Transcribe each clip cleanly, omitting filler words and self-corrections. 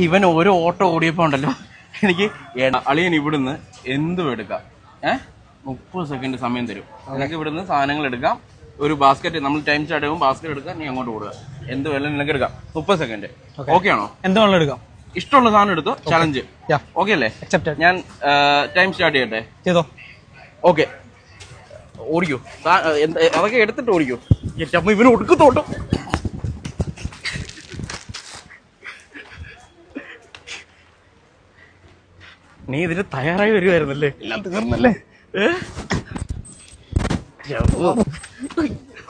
ഇവൻ ഓരോ ഓട്ടോ ഓടിയപ്പോൾ ഉണ്ടല്ലോ എനിക്ക് അളിയൻ ഇവിടുന്ന് എന്തും എടുക്കാം 30 സെക്കൻഡ് സമയം തരും. നിനക്ക് ഇവിടുന്ന് സാധനങ്ങൾ എടുക്കാം. ഒരു ബാസ്ക്കറ്റ് നമ്മൾ ടൈം സ്റ്റാർട്ട് ചെയ്യുമ്പോൾ ബാസ്ക്കറ്റ് എടുക്കാം, നീ അങ്ങോട്ട് ഓടുക. എന്ത് വേണം നിനക്ക് എടുക്കാം. 30 സെക്കൻഡ്. ഓക്കെ ആണോ? എന്തും എടുക്കാം. ഇഷ്ടമുള്ള സാധനം എടുത്തോ. ചലഞ്ച് ഓക്കെ അല്ലേ? ഞാൻ ടൈം സ്റ്റാർട്ട് ചെയ്യട്ടെ? ചെയ്തോ. ഓക്കെ, ഓടിക്കോ. അതൊക്കെ എടുത്തിട്ട് ഓടിക്കോ. അമ്മ ഇവന് ഒടുക്കത്തോട്ടോ. നീ ഇതിന് തയ്യാറായി വരുമായിരുന്നല്ലേ? എല്ലാം തീർന്നല്ലേ?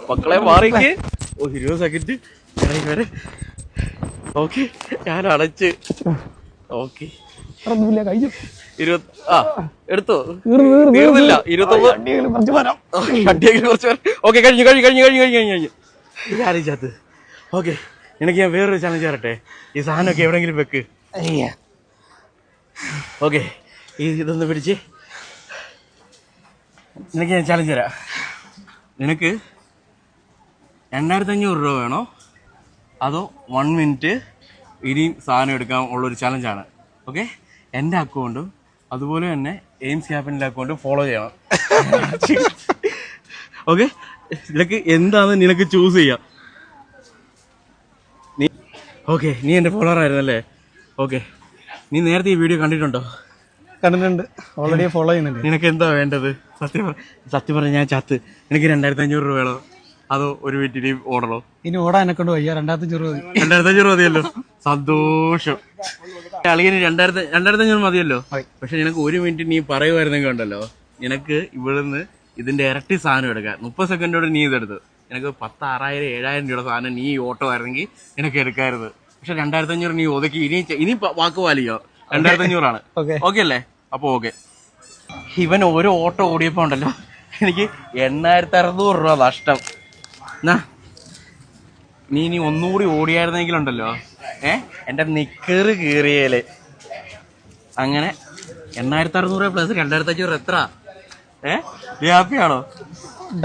മക്കളെ മാറിക്ക്. 20 സെക്കൻഡ് വരെ. ഓക്കെ, ഞാൻ അടച്ച്. ഓക്കെ, എടുത്തോ. തീർന്നില്ല. 29 കുറച്ച്. ഓക്കെ, കഴിഞ്ഞു. ആലോചിച്ചത്. ഓക്കെ, എനിക്ക് ഞാൻ വേറൊരു ചലഞ്ച് തരട്ടെ? ഈ സാധനമൊക്കെ എവിടെയെങ്കിലും വെക്ക്. ഓക്കെ, ഇതൊന്ന് പിടിച്ച്. നിനക്ക് ഞാൻ ചലഞ്ച് തരാം. നിനക്ക് 2500 രൂപ വേണോ അതോ 1 മിനിറ്റ് ഇനിയും സാധനം എടുക്കാൻ ഉള്ളൊരു ചലഞ്ചാണ്. ഓക്കെ, എൻ്റെ അക്കൗണ്ടും അതുപോലെ തന്നെ എയിംസ് ക്യാപിറ്റലിൻ്റെ അക്കൗണ്ടും ഫോളോ ചെയ്യണം. ഓക്കെ, നിനക്ക് എന്താണെന്ന് നിനക്ക് ചൂസ് ചെയ്യാം. നീ എൻ്റെ ഫോളോവർ ആയിരുന്നല്ലേ? ഓക്കെ, നീ നേരത്തെ ഈ വീഡിയോ കണ്ടിട്ടുണ്ടോ? കണ്ടിട്ടുണ്ട്, ഓൾറെഡി ഫോളോ ചെയ്യുന്നുണ്ട്. നിനക്ക് എന്താ വേണ്ടത്? സത്യം പറഞ്ഞ ഞാൻ ചത്ത്. എനിക്ക് 2500 രൂപ വേണോ അതോ ഒരു വീട്ടിൽ ഓടണോ? ഇനി ഓടാൻ എന്നെ കൊണ്ട് വയ്യ. 2500 മതിയല്ലോ. സന്തോഷം. അളിയന് 2500 മതിയല്ലോ. പക്ഷെ നിനക്ക് 1 മിനിറ്റ് നീ പറയുമായിരുന്നെങ്കിൽ ഉണ്ടല്ലോ, നിനക്ക് ഇവിടുന്ന് ഇതിന്റെ ഇരട്ടി സാധനം എടുക്കാം. 30 സെക്കൻഡോടെ നീ ഇതെടുത്ത് നിനക്ക് 10,000, 6,000, 7,000 രൂപയുടെ സാധനം നീ ഓട്ടോ ആയിരുന്നെങ്കിൽ നിനക്ക് എടുക്കാറുത്. പക്ഷെ 2500 നീ ഒതുക്കി. ഇനി വാക്ക് പാലിക്കോ? 2500 ആണ്. ഓക്കെ അല്ലേ? അപ്പൊ ഓക്കെ. ഇവൻ ഓരോ ഓട്ടോ ഓടിയപ്പോ ഉണ്ടല്ലോ എനിക്ക് 8,600 രൂപ നഷ്ടം. നീ ഇനി ഒന്നുകൂടി ഓടിയായിരുന്നെങ്കിലുണ്ടല്ലോ എന്റെ നിക്കറ് കീറിയേല്. അങ്ങനെ 8,600 പ്ലസ് 2,500 എത്ര? നീ ഹാപ്പിയാണോ?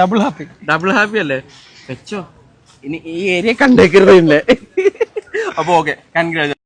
ഡബിൾ ഹാപ്പി അല്ലേ? വെച്ചോ. ഇനി ഈ ഏരിയ കണ്ടേക്കരുത്. അപ്പൊ ഓക്കെ, കൺഗ്രാജുലേഷൻ.